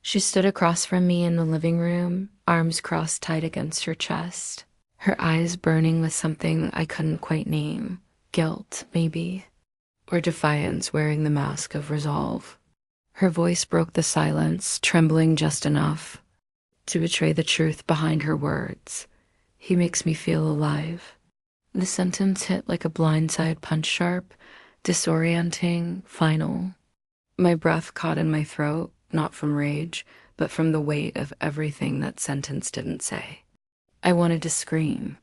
She stood across from me in the living room, arms crossed tight against her chest, her eyes burning with something I couldn't quite name. Guilt, maybe, or defiance wearing the mask of resolve. Her voice broke the silence, trembling just enough to betray the truth behind her words. He makes me feel alive. The sentence hit like a blindside punch, sharp, disorienting, final. My breath caught in my throat, not from rage, but from the weight of everything that sentence didn't say. I wanted to scream,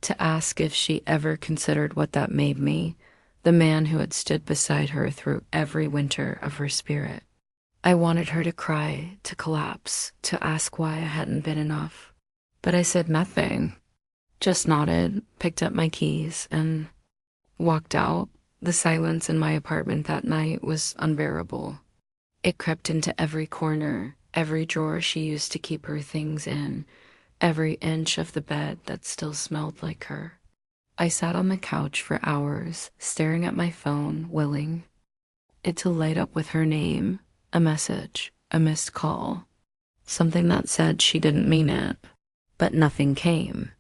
to ask if she ever considered what that made me, the man who had stood beside her through every winter of her spirit. I wanted her to cry, to collapse, to ask why I hadn't been enough. But I said nothing, just nodded, picked up my keys, and walked out. The silence in my apartment that night was unbearable. It crept into every corner, every drawer she used to keep her things in, every inch of the bed that still smelled like her. I sat on the couch for hours, staring at my phone, willing it to light up with her name, a message, a missed call, something that said she didn't mean it. But nothing came,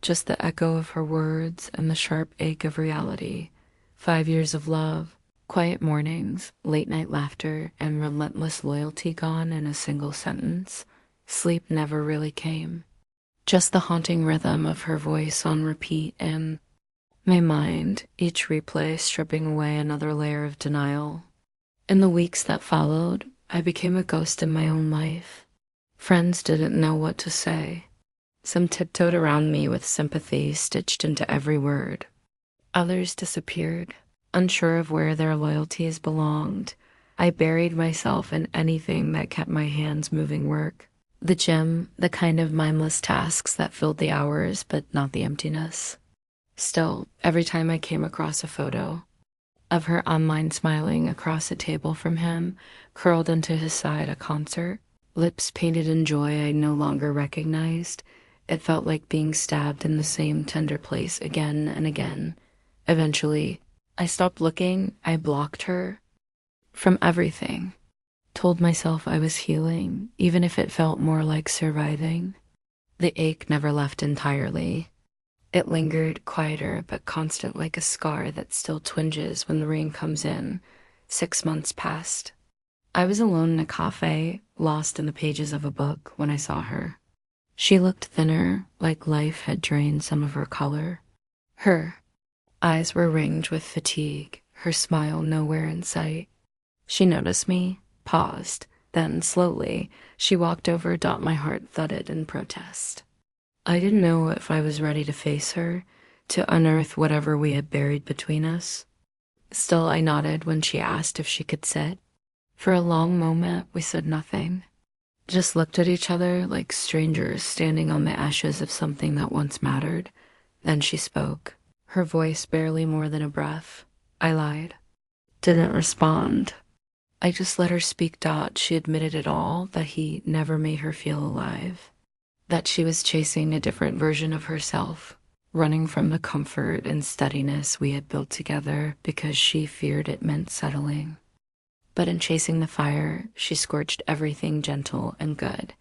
just the echo of her words and the sharp ache of reality. 5 years of love, quiet mornings, late night laughter, and relentless loyalty gone in a single sentence. Sleep never really came. Just the haunting rhythm of her voice on repeat in my mind, each replay stripping away another layer of denial. In the weeks that followed, I became a ghost in my own life. Friends didn't know what to say. Some tiptoed around me with sympathy stitched into every word. Others disappeared, unsure of where their loyalties belonged. I buried myself in anything that kept my hands moving work. The gym, the kind of mindless tasks that filled the hours but not the emptiness. Still, every time I came across a photo of her online smiling across a table from him, curled into his side at concert, lips painted in joy I no longer recognized, it felt like being stabbed in the same tender place again and again. Eventually, I stopped looking. I blocked her from everything. Told myself I was healing, even if it felt more like surviving. The ache never left entirely. It lingered, quieter but constant, like a scar that still twinges when the rain comes in. 6 months passed. I was alone in a cafe, lost in the pages of a book, when I saw her. She looked thinner, like life had drained some of her color. Her eyes were ringed with fatigue, her smile nowhere in sight. She noticed me, paused, then slowly, she walked over. My heart thudded in protest. I didn't know if I was ready to face her, to unearth whatever we had buried between us. Still, I nodded when she asked if she could sit. For a long moment, we said nothing, just looked at each other like strangers standing on the ashes of something that once mattered. Then she spoke. Her voice barely more than a breath. I lied. Didn't respond. I just let her speak. She admitted it all, that he never made her feel alive. That she was chasing a different version of herself, running from the comfort and steadiness we had built together because she feared it meant settling. But in chasing the fire, she scorched everything gentle and good.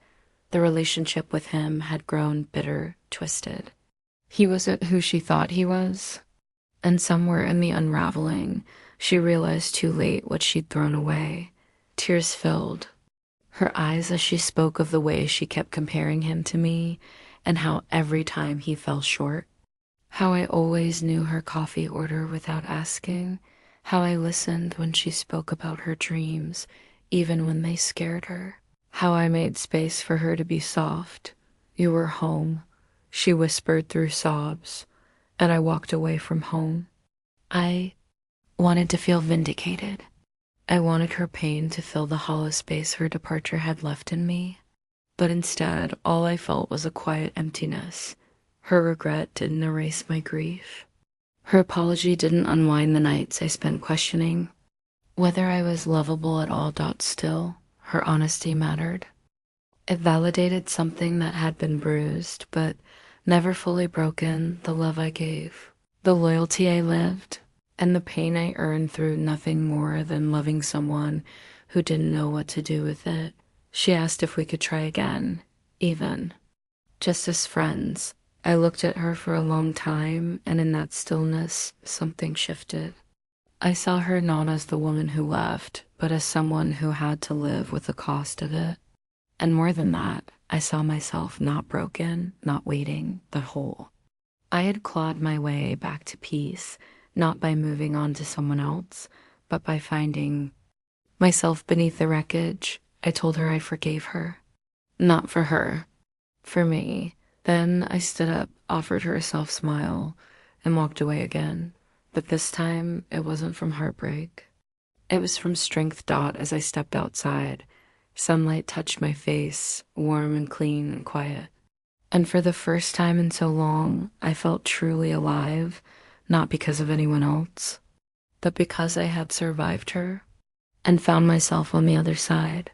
The relationship with him had grown bitter, twisted. He wasn't who she thought he was. And somewhere in the unraveling, she realized too late what she'd thrown away. Tears filled her eyes as she spoke of the way she kept comparing him to me, and how every time he fell short. How I always knew her coffee order without asking. How I listened when she spoke about her dreams, even when they scared her. How I made space for her to be soft. You were home, she whispered through sobs, and I walked away from home. I wanted to feel vindicated. I wanted her pain to fill the hollow space her departure had left in me. But instead, all I felt was a quiet emptiness. Her regret didn't erase my grief. Her apology didn't unwind the nights I spent questioning whether I was lovable at all. Still, her honesty mattered. It validated something that had been bruised, but never fully broken: the love I gave, the loyalty I lived, and the pain I earned through nothing more than loving someone who didn't know what to do with it. She asked if we could try again, even just as friends. I looked at her for a long time, and in that stillness, something shifted. I saw her not as the woman who left, but as someone who had to live with the cost of it. And more than that, I saw myself not broken, not waiting, but whole. I had clawed my way back to peace, not by moving on to someone else, but by finding myself beneath the wreckage. I told her I forgave her. Not for her, for me. Then I stood up, offered her a soft smile, and walked away again. But this time, it wasn't from heartbreak. It was from strength. As I stepped outside, sunlight touched my face, warm and clean and quiet. And for the first time in so long, I felt truly alive, not because of anyone else, but because I had survived her and found myself on the other side.